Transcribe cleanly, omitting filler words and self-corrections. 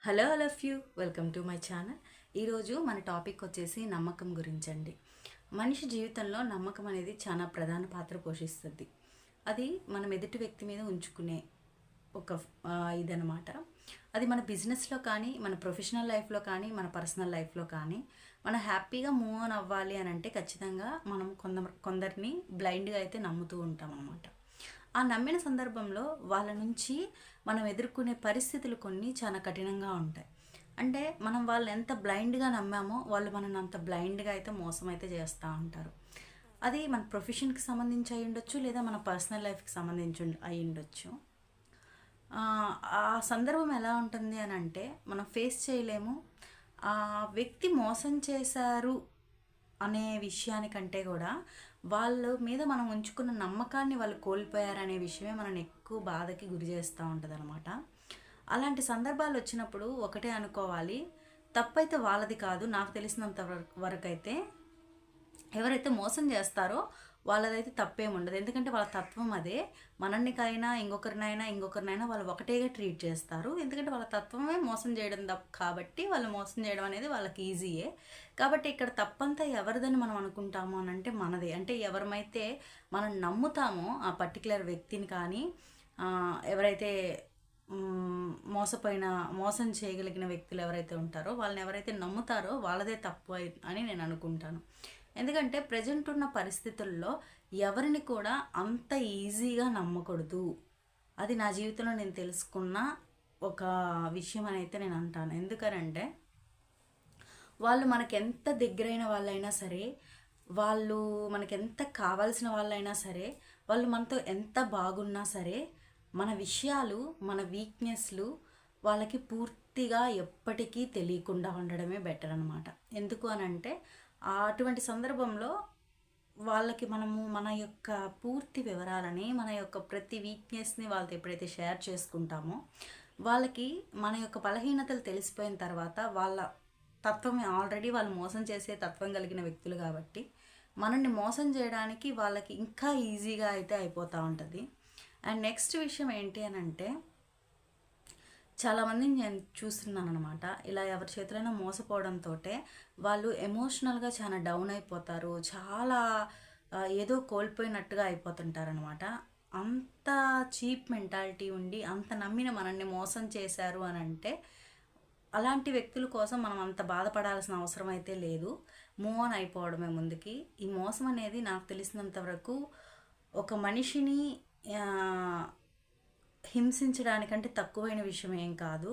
Hello all of you, welcome to my channel. ఈరోజు మన topic వచ్చేసి నమ్మకం గురించండి. మనిషి జీవితంలో నమ్మకం అనేది చాలా ప్రధాన పాత్ర పోషిస్తుంది. అది మనం ఎదుటి వ్యక్తి మీద ఉంచుకునే ఒక ఇదనమాట. అది మన బిజినెస్లో కానీ, మన ప్రొఫెషనల్ లైఫ్లో కానీ, మన పర్సనల్ లైఫ్లో కానీ మనం హ్యాపీగా మూవ్ ఆన్ అవ్వాలి అని అంటే ఖచ్చితంగా మనం కొందరిని బ్లైండ్గా అయితే నమ్ముతూ ఉంటాం అన్నమాట. ఆ నమ్మిన సందర్భంలో వాళ్ళ నుంచి మనం ఎదుర్కొనే పరిస్థితులు కొన్ని చాలా కఠినంగా ఉంటాయి. అంటే మనం వాళ్ళు ఎంత బ్లైండ్గా నమ్మామో వాళ్ళు మనల్ని అంత బ్లైండ్గా అయితే మోసం అయితే చేస్తూ ఉంటారు. అది మన ప్రొఫెషన్కి సంబంధించి అయి ఉండొచ్చు, లేదా మన పర్సనల్ లైఫ్కి సంబంధించి అయి ఉండొచ్చు. ఆ సందర్భం ఎలా ఉంటుంది అని అంటే మనం ఫేస్ చేయలేము. ఆ వ్యక్తి మోసం చేశారు అనే విషయానికంటే కూడా వాళ్ళ మీద మనం ఉంచుకున్న నమ్మకాన్ని వాళ్ళు కోల్పోయారనే విషయమే మనల్ని ఎక్కువ బాధకి గురి చేస్తూ ఉంటుంది అనమాట. అలాంటి సందర్భాలు వచ్చినప్పుడు ఒకటే అనుకోవాలి, తప్పైతే వాళ్ళది కాదు. నాకు తెలిసినంత వరకు అయితే ఎవరైతే మోసం చేస్తారో వాళ్ళదైతే తప్పేం ఉండదు. ఎందుకంటే వాళ్ళ తత్వం అదే. మనల్నికైనా ఇంకొకరినైనా వాళ్ళు ఒకటేగా ట్రీట్ చేస్తారు. ఎందుకంటే వాళ్ళ తత్వమే మోసం చేయడం కాబట్టి వాళ్ళు మోసం చేయడం అనేది వాళ్ళకి ఈజీయే. కాబట్టి ఇక్కడ తప్పంతా ఎవరిదని మనం అనుకుంటాము అని అంటే మనదే. అంటే ఎవరమైతే మనం నమ్ముతామో ఆ పర్టికులర్ వ్యక్తిని కానీ, ఎవరైతే మోసం చేయగలిగిన వ్యక్తులు ఎవరైతే ఉంటారో వాళ్ళని ఎవరైతే నమ్ముతారో వాళ్ళదే తప్పు అని నేను అనుకుంటాను. ఎందుకంటే ప్రజెంట్ ఉన్న పరిస్థితుల్లో ఎవరిని కూడా అంత ఈజీగా నమ్మకూడదు. అది నా జీవితంలో నేను తెలుసుకున్న ఒక విషయం అని అయితే నేను అంటాను. ఎందుకనంటే వాళ్ళు మనకెంత దగ్గరైన వాళ్ళైనా సరే, వాళ్ళు మనకెంత కావాల్సిన వాళ్ళైనా సరే, వాళ్ళు మనతో ఎంత బాగున్నా సరే, మన విషయాలు, మన వీక్నెస్లు వాళ్ళకి పూర్తిగా ఎప్పటికీ తెలియకుండా ఉండడమే బెటర్ అనమాట. ఎందుకు అనంటే అటువంటి సందర్భంలో వాళ్ళకి మనము మన యొక్క పూర్తి వివరాలని, మన యొక్క ప్రతి వీక్నెస్ని వాళ్ళతో ఎప్పుడైతే షేర్ చేసుకుంటామో వాళ్ళకి మన యొక్క బలహీనతలు తెలిసిపోయిన తర్వాత వాళ్ళ తత్వం ఆల్రెడీ వాళ్ళు మోసం చేసే తత్వం కలిగిన వ్యక్తులు కాబట్టి మనల్ని మోసం చేయడానికి వాళ్ళకి ఇంకా ఈజీగా అయితే అయిపోతూ ఉంటుంది. అండ్ నెక్స్ట్ విషయం ఏంటి అని అంటే చాలామందిని నేను చూస్తున్నాను అనమాట. ఇలా ఎవరి చేతులైనా మోసపోవడంతో వాళ్ళు ఎమోషనల్గా చాలా డౌన్ అయిపోతారు. చాలా ఏదో కోల్పోయినట్టుగా అయిపోతుంటారనమాట. అంత చీప్ మెంటాలిటీ ఉండి అంత నమ్మిన మనల్ని మోసం చేశారు అని అంటే అలాంటి వ్యక్తుల కోసం మనం అంత బాధపడాల్సిన అవసరం అయితే లేదు. మూవ్ ఆన్ అయిపోవడమే ముందుకి. ఈ మోసం అనేది నాకు తెలిసినంత వరకు ఒక మనిషిని హింసించడానికంటే తక్కువైన విషయం ఏం కాదు.